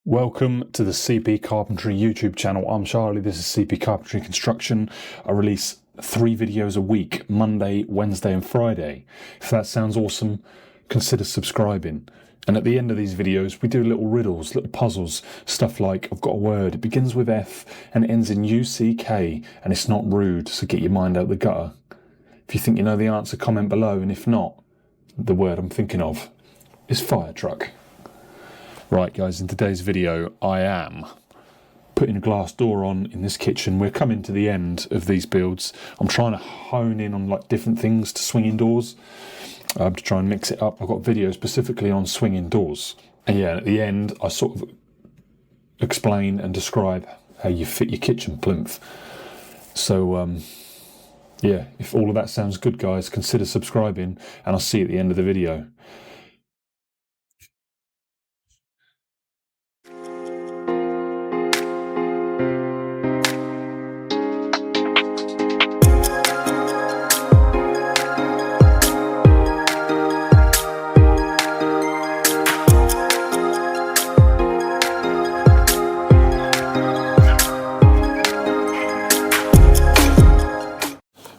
Welcome to the CP Carpentry YouTube channel. I'm Charlie, this is CP Carpentry Construction. I release 3 videos a week, Monday, Wednesday and Friday. If that sounds awesome, consider subscribing. And at the end of these videos, we do little riddles, little puzzles, stuff like, I've got a word, it begins with F and it ends in U-C-K, and it's not rude, so get your mind out the gutter. If you think you know the answer, comment below, and if not, the word I'm thinking of is fire truck. Right guys, in today's video I am putting a glass door on in this kitchen. We're coming to the end of these builds. I'm trying to hone in on like different things to swing indoors, to try and mix it up. I've got videos specifically on swinging doors. And yeah, at the end I sort of explain and describe how you fit your kitchen plinth. So yeah, if all of that sounds good guys, consider subscribing and I'll see you at the end of the video.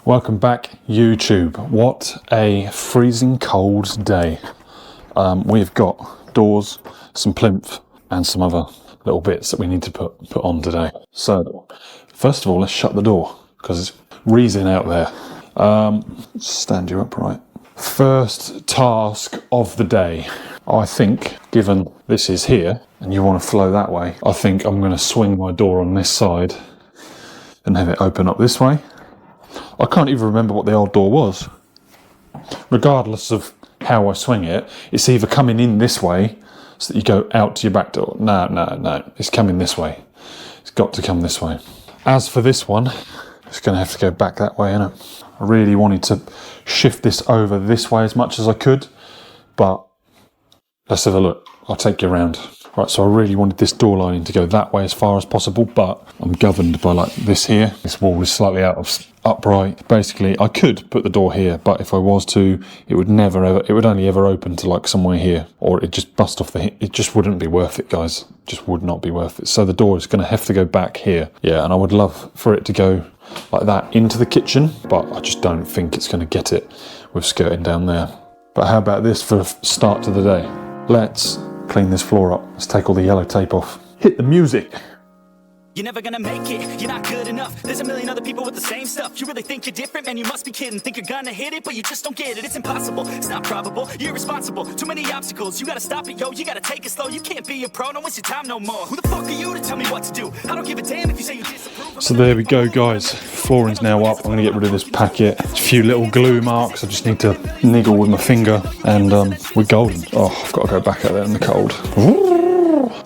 Welcome back YouTube. What a freezing cold day. We've got doors, some plinth and some other little bits that we need to put on today. So first of all, let's shut the door because it's freezing out there. Stand you upright. First task of the day. I think, given this is here and you want to flow that way, I think I'm going to swing my door on this side and have it open up this way. I can't even remember what the old door was. Regardless of how I swing it, it's either coming in this way so that you go out to your back door. No, it's coming this way. It's got to come this way. As for this one, it's going to have to go back that way, innit? I really wanted to shift this over this way as much as I could, but let's have a look. I'll take you around. Right, so I really wanted this door lining to go that way as far as possible, but I'm governed by like this here. This wall is slightly out of upright. Basically, I could put the door here, but if I was to, it would only ever open to like somewhere here, or it'd just bust off it just wouldn't be worth it, guys. It just would not be worth it. So the door is going to have to go back here. Yeah, and I would love for it to go like that into the kitchen, but I just don't think it's going to get it with skirting down there. But how about this for a start to the day? Let's clean this floor up. Let's take all the yellow tape off. Hit the music. You're never gonna make it, you're not good enough. There's a million other people with the same stuff. You really think you're different? Man, you must be kidding. Think you're gonna hit it, but you just don't get it. It's impossible, it's not probable, you're irresponsible. Too many obstacles, you gotta stop it, yo. You gotta take it slow, you can't be a pro. Don't waste your time no more. Who the fuck are you to tell me what to do? I don't give a damn if you say you disapprove. So there we go guys, flooring's now up. I'm gonna get rid of this packet. A few little glue marks, I just need to niggle with my finger, and we're golden. Oh, I've got to go back out there in the cold.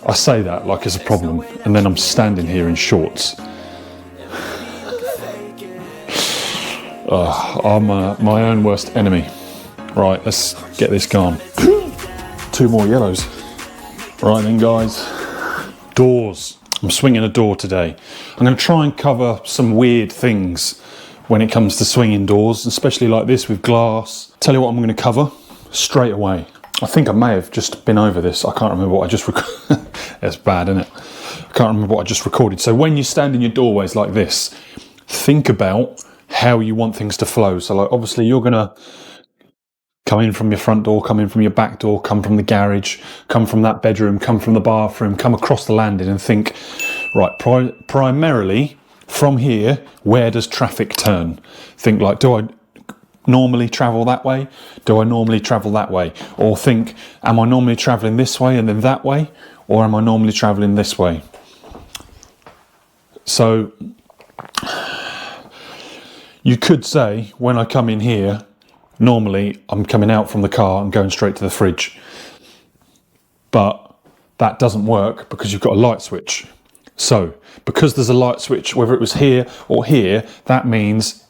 I say that like it's a problem, and then I'm standing here in shorts. I'm my own worst enemy. Right, let's get this gone. 2 more yellows. Right then guys, doors. I'm swinging a door today. I'm going to try and cover some weird things when it comes to swinging doors, especially like this with glass. Tell you what I'm going to cover straight away. I think I may have just been over this. I can't remember what I just recorded. That's bad, isn't it? I can't remember what I just recorded. So when you stand in your doorways like this, think about how you want things to flow. So like obviously you're going to come in from your front door, come in from your back door, come from the garage, come from that bedroom, come from the bathroom, come across the landing and think, right, primarily from here, where does traffic turn? Think like, do I normally travel that way? Do I normally travel that way? Or think, am I normally traveling this way and then that way? Or am I normally traveling this way? So you could say, when I come in here, normally I'm coming out from the car and going straight to the fridge. But that doesn't work because you've got a light switch. So because there's a light switch, whether it was here or here, that means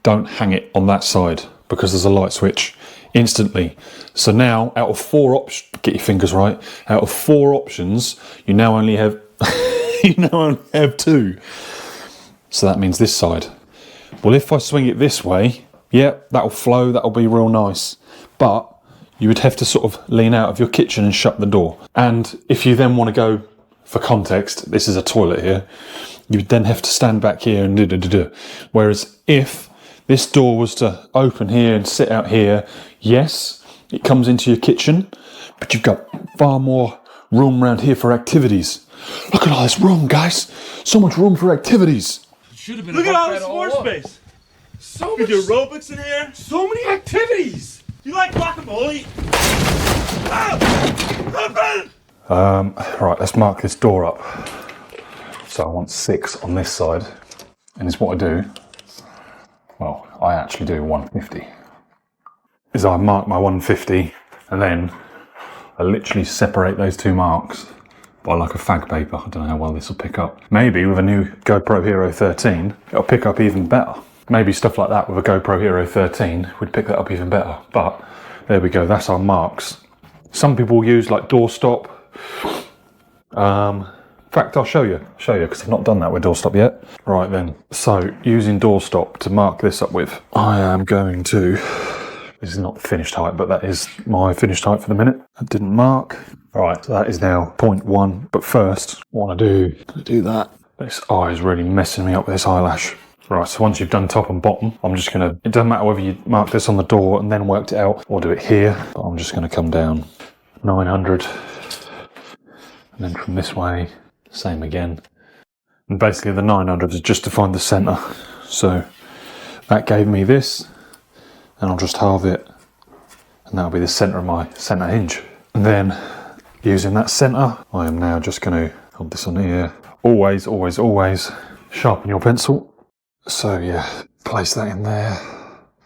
don't hang it on that side because there's a light switch instantly. So now out of 4 options, get your fingers right, out of 4 options, you now only have, 2. So that means this side. Well, if I swing it this way, yeah, that'll flow, that'll be real nice. But you would have to sort of lean out of your kitchen and shut the door. And if you then want to go, for context, this is a toilet here, you would then have to stand back here and do. Whereas if this door was to open here and sit out here, yes, it comes into your kitchen, but you've got far more room around here for activities. Look at all this room, guys. So much room for activities. Should have been. Look at all this floor space. So You much, can do aerobics in here. so many activities. You like guacamole? Right, let's mark this door up. So I want 6 on this side, and it's what I do. Well, I actually do 150. Is I mark my 150, and then I literally separate those 2 marks by like a fag paper. I don't know how well this will pick up. Maybe with a new GoPro Hero 13, it'll pick up even better. Maybe stuff like that with a GoPro Hero 13 would pick that up even better. But there we go, that's our marks. Some people use like doorstop. In fact, I'll show you because I've not done that with doorstop yet. Right then, so using doorstop to mark this up with, I am going to, this is not the finished height, but that is my finished height for the minute. That didn't mark. Right, so that is now 0.1. But first, what I do that. This eye is really messing me up with this eyelash. Right, so once you've done top and bottom, I'm just gonna, it doesn't matter whether you mark this on the door and then worked it out, or do it here, but I'm just gonna come down 900. And then from this way, same again. And basically the 900 is just to find the center. So that gave me this, and I'll just halve it, and that'll be the center of my center hinge. And then using that center, I am now just gonna hold this on here. Always, always, always sharpen your pencil. So yeah, place that in there.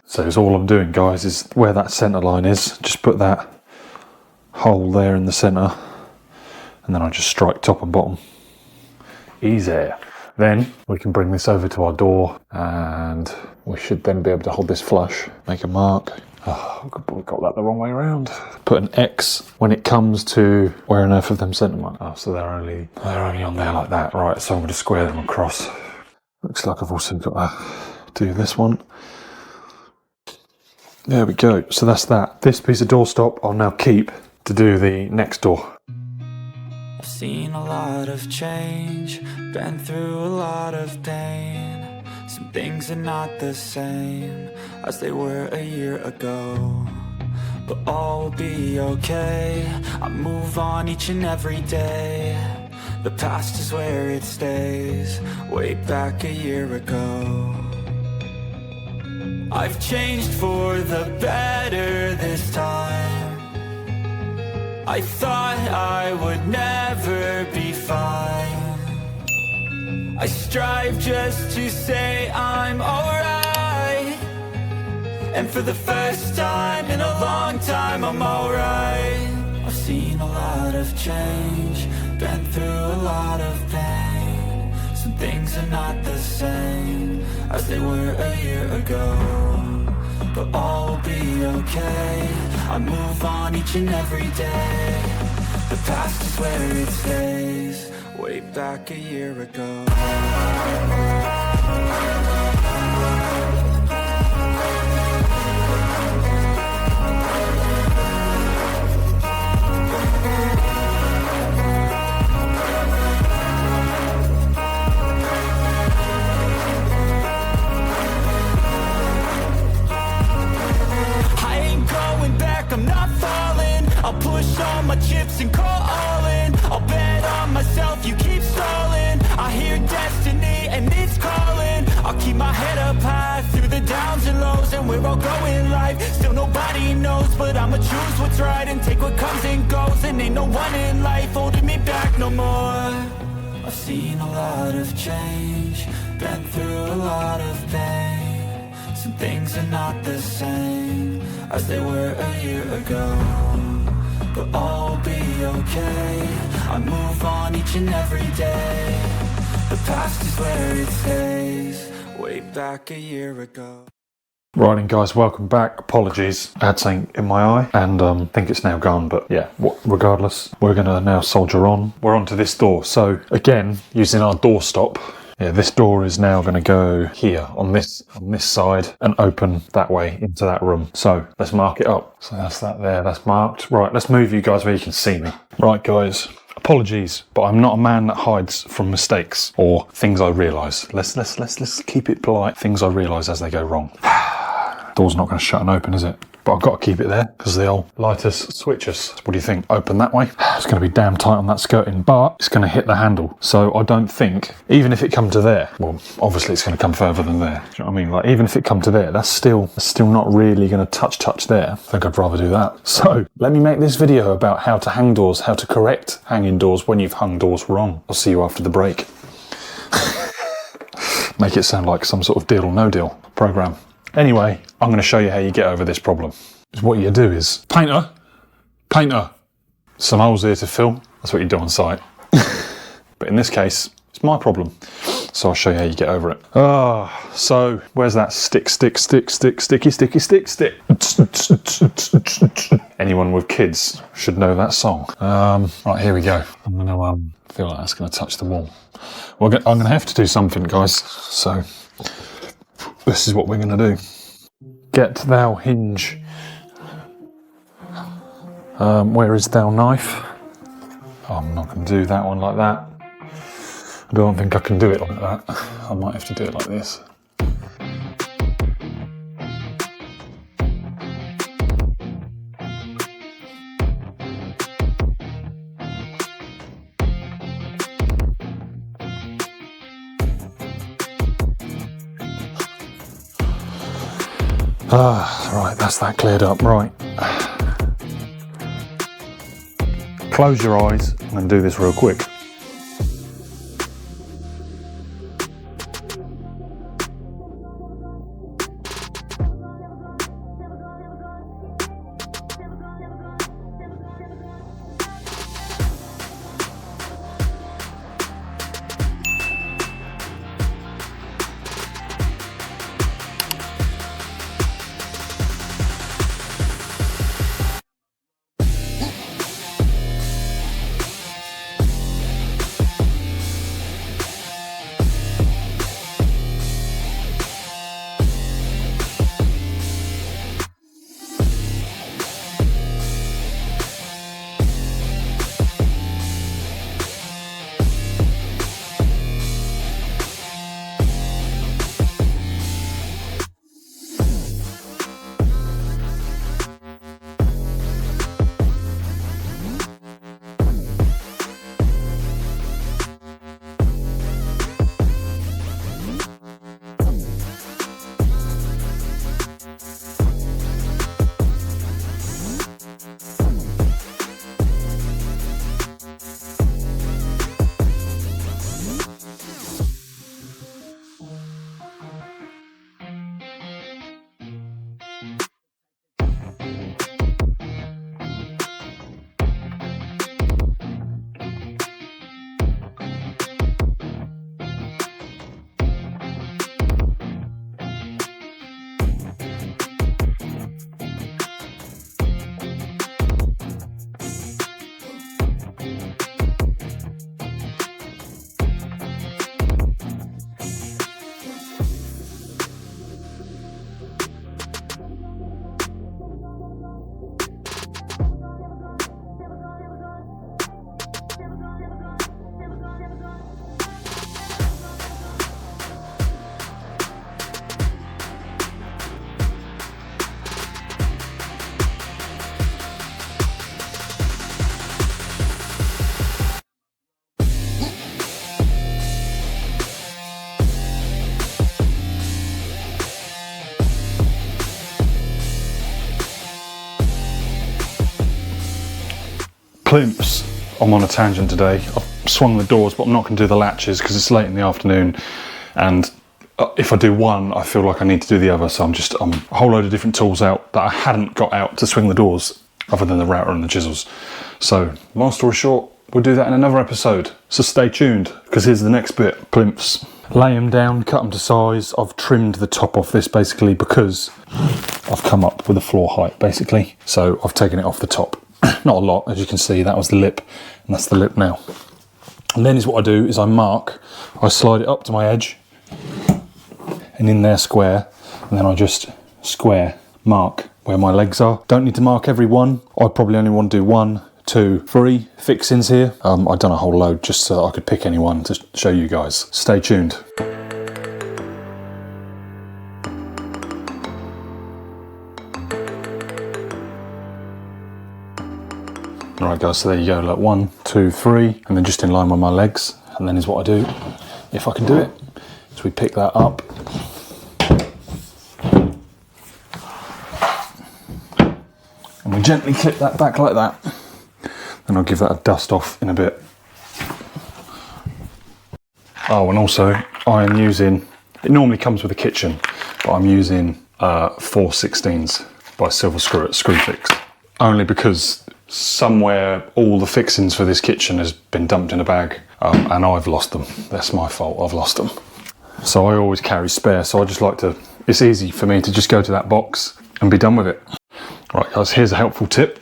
So it's all I'm doing, guys, is where that center line is, just put that hole there in the center, and then I just strike top and bottom. Easy. Then we can bring this over to our door, and we should then be able to hold this flush, make a mark. Oh, we got that the wrong way around. Put an X when it comes to where on earth of them center mark. Oh, so they're only on there like that. Right, so I'm going to square them across. Looks like I've also got to do this one. There we go. So that's that. This piece of doorstop I'll now keep to do the next door. I've seen a lot of change, been through a lot of pain. Some things are not the same as they were a year ago, but all will be okay. I move on each and every day. The past is where it stays, way back a year ago. I've changed for the better this time. I thought I would never be fine. I strive just to say I'm alright, and for the first time in a long time I'm alright. I've seen a lot of change, been through a lot of pain. Some things are not the same as they were a year ago, but all will be okay. I move on each and every day. The past is where it stays, way back a year ago. I'll push all my chips and call all in. I'll bet on myself, you keep stalling. I hear destiny and it's calling. I'll keep my head up high through the downs and lows, and we're all going live. Still nobody knows, but I'ma choose what's right and take what comes and goes. And ain't no one in life holding me back no more. I've seen a lot of change, been through a lot of pain. Some things are not the same as they were a year ago, but all will be okay. I move on each and every day. The past is where it stays, way back a year ago. Right then, guys, welcome back. Apologies, I had something in my eye, and I think it's now gone, but yeah, regardless, we're gonna now soldier on. We're onto this door. So again, using our doorstop, Yeah, this door is now going to go here on this side and open that way into that room. So let's mark it up. So that's that there, that's marked. Right, let's move you guys where you can see me. Right guys, apologies, but I'm not a man that hides from mistakes or things I realise. Let's keep it polite. Things I realise as they go wrong. Door's not going to shut and open, is it? But I've got to keep it there because they'll light us, switch us. What do you think? Open that way? It's going to be damn tight on that skirting, but it's going to hit the handle. So I don't think, even if it come to there, well, obviously it's going to come further than there. Do you know what I mean? Like, even if it come to there, that's still not really going to touch there. I think I'd rather do that. So let me make this video about how to hang doors, how to correct hanging doors when you've hung doors wrong. I'll see you after the break. Make it sound like some sort of deal or no deal program. Anyway, I'm going to show you how you get over this problem. What you do is, painter, some holes here to fill. That's what you do on site. But in this case, it's my problem. So I'll show you how you get over it. So where's that stick? Anyone with kids should know that song. Right, here we go. I'm going to feel like that's going to touch the wall. Well, I'm going to have to do something, guys. So this is what we're going to do. Get thou hinge. Where is thou knife? Oh, I'm not going to do that one like that. I don't think I can do it like that. I might have to do it like this. Right, that's that cleared up. Right. Close your eyes and do this real quick. Plinths. I'm on a tangent today. I've swung the doors, but I'm not going to do the latches because it's late in the afternoon, and if I do one, I feel like I need to do the other, so I'm a whole load of different tools out that I hadn't got out to swing the doors other than the router and the chisels. So long story short, we'll do that in another episode, so stay tuned because here's the next bit. Plinths. Lay them down, cut them to size. I've trimmed the top off this basically because I've come up with a floor height basically, so I've taken it off the top. Not a lot, as you can see. That was the lip, and that's the lip now. And then is what I do is I slide it up to my edge and in there square, and then I just square mark where my legs are. Don't need to mark every one. I probably only want to do 1, 2, 3 fixings here. I've done a whole load just so that I could pick any one to show you guys. Stay tuned. Alright guys, so there you go, like 1, 2, 3, and then just in line with my legs. And then is what I do, if I can do it, is we pick that up. And we gently clip that back like that. Then I'll give that a dust off in a bit. Oh, and also I am using, it normally comes with a kitchen, but I'm using 4/16s by Silver Screwfix. Only because somewhere all the fixings for this kitchen has been dumped in a bag, and I've lost them. That's my fault, I've lost them. So I always carry spare, so I just like to, it's easy for me to just go to that box and be done with it. Right guys, here's a helpful tip.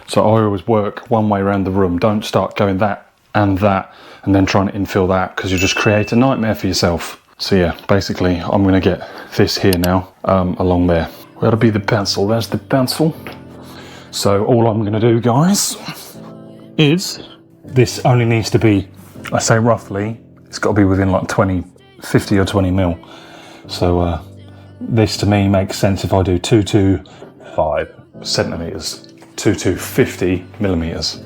So I always work one way around the room. Don't start going that and then trying to infill that, because you'll just create a nightmare for yourself. So yeah, basically I'm gonna get this here now, along there. Where'll be the pencil? There's the pencil. So all I'm gonna do, guys, is this only needs to be, I say roughly, it's got to be within like 50 or 20 mil. So this to me makes sense if I do 2 to 5 centimeters, 2 to 50 millimeters.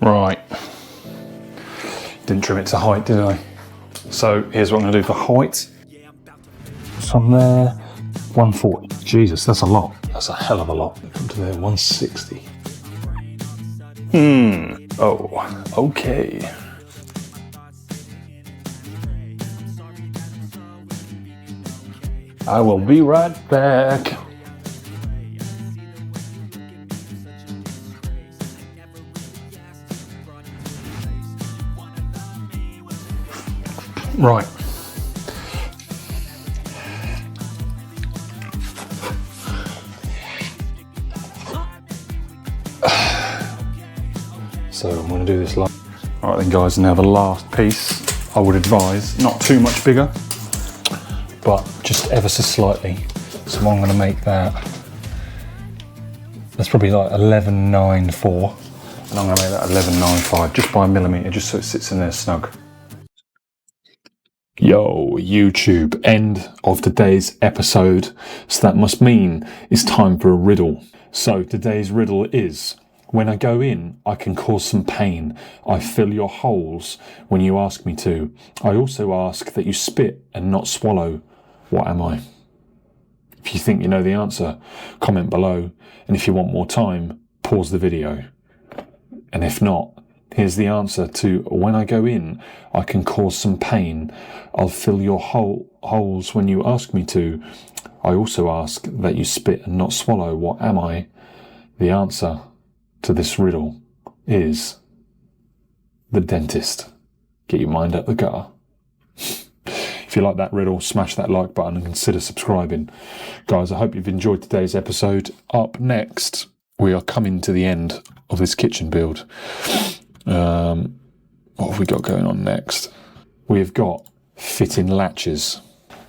Right, didn't trim it to height, did I? So here's what I'm going to do for height. From there, 140. Jesus, that's a lot. That's a hell of a lot. Come to there, 160. Oh, okay. I will be right back. Right. So I'm going to do this last. All right then guys, now the last piece, I would advise not too much bigger, but just ever so slightly. So I'm going to make that, that's probably like 11.94, and I'm going to make that 11.95 just by a millimetre, just so it sits in there snug. Yo, YouTube, end of today's episode. So that must mean it's time for a riddle. So today's riddle is, when I go in, I can cause some pain. I fill your holes when you ask me to. I also ask that you spit and not swallow. What am I? If you think you know the answer, comment below. And if you want more time, pause the video. And if not, here's the answer to, when I go in, I can cause some pain. I'll fill your holes when you ask me to. I also ask that you spit and not swallow. What am I? The answer to this riddle is the dentist. Get your mind out the gutter. If you like that riddle, smash that like button and consider subscribing. Guys, I hope you've enjoyed today's episode. Up next, we are coming to the end of this kitchen build. What have we got going on next? We've got fitting latches.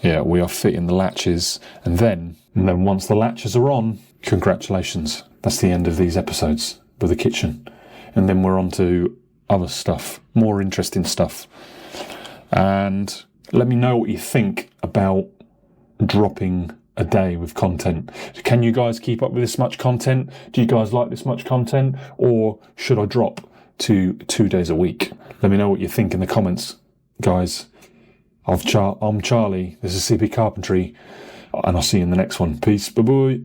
Yeah, we are fitting the latches, and then once the latches are on, congratulations. That's the end of these episodes with the kitchen. And then we're on to other stuff, more interesting stuff. And let me know what you think about dropping a day with content. Can you guys keep up with this much content? Do you guys like this much content? Or should I drop to 2 days a week? Let me know what you think in the comments, guys. I'm Charlie, this is CP Carpentry, and I'll see you in the next one. Peace, bye-bye.